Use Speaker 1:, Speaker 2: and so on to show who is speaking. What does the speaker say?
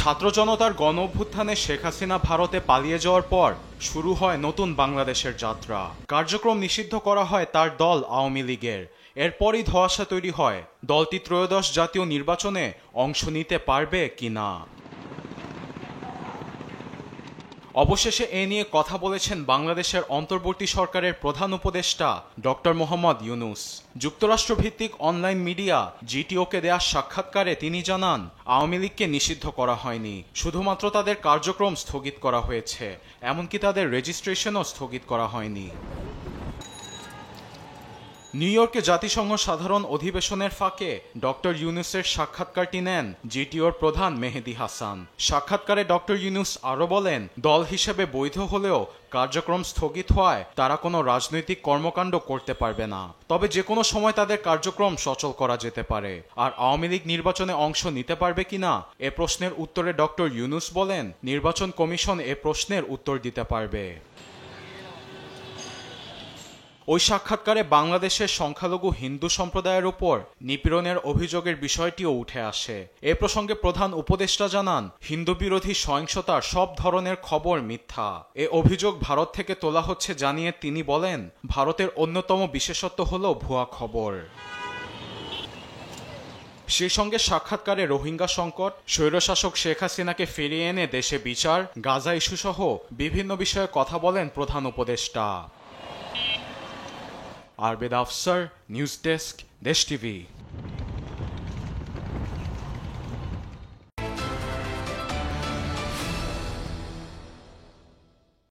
Speaker 1: ছাত্র জনতার গণ অভ্যুত্থানে শেখ হাসিনা ভারতে পালিয়ে যাওয়ার পর শুরু হয় নতুন বাংলাদেশের যাত্রা। কার্যক্রম নিষিদ্ধ করা হয় তার দল আওয়ামী লীগের। এরপরই ধোঁয়াশা তৈরি হয় দলটি ত্রয়োদশ জাতীয় নির্বাচনে অংশ নিতে পারবে কিনা। অবশেষে এ নিয়ে কথা বলেছেন বাংলাদেশের অন্তর্বর্তী সরকারের প্রধান উপদেষ্টা ডক্টর মোহাম্মদ ইউনূস। যুক্তরাষ্ট্রভিত্তিক অনলাইন মিডিয়া জিটিওকে দেয়া সাক্ষাৎকারে তিনি জানান, আওয়ামী লীগকে নিষিদ্ধ করা হয়নি, শুধুমাত্র তাদের কার্যক্রম স্থগিত করা হয়েছে, এমনকি তাদের রেজিস্ট্রেশনও স্থগিত করা হয়নি। নিউ ইয়র্কে জাতিসংঘ সাধারণ অধিবেশনের ফাঁকে ডক্টর ইউনূসের সাক্ষাৎকারটি নেন জিটিওর প্রধান মেহেদী হাসান। সাক্ষাৎকারে ডক্টর ইউনূস আরও বলেন, দল হিসেবে বৈধ হলেও কার্যক্রম স্থগিত হওয়ায় তারা কোনো রাজনৈতিক কর্মকাণ্ড করতে পারবে না, তবে যে কোনো সময় তাদের কার্যক্রম সচল করা যেতে পারে। আর আওয়ামী লীগ নির্বাচনে অংশ নিতে পারবে কিনা এ প্রশ্নের উত্তরে ডক্টর ইউনূস বলেন, নির্বাচন কমিশন এ প্রশ্নের উত্তর দিতে পারবে। ওই সাক্ষাৎকারে বাংলাদেশের সংখ্যালঘু হিন্দু সম্প্রদায়ের উপর নিপীড়নের অভিযোগের বিষয়টিও উঠে আসে। এ প্রসঙ্গে প্রধান উপদেষ্টা জানান, হিন্দু বিরোধী সহিংসতার সব ধরনের খবর মিথ্যা। এ অভিযোগ ভারত থেকে তোলা হচ্ছে জানিয়ে তিনি বলেন, ভারতের অন্যতম বিশেষত্ব হল ভুয়া খবর। সেই সঙ্গে সাক্ষাৎকারে রোহিঙ্গা সংকট, স্বৈরশাসক শেখ হাসিনাকে ফিরিয়ে এনে দেশে বিচার, গাজা ইস্যুসহ বিভিন্ন বিষয়ে কথা বলেন প্রধান উপদেষ্টা। আরবেদ আফসার, নিউজ ডেস্ক, দেশ টিভি।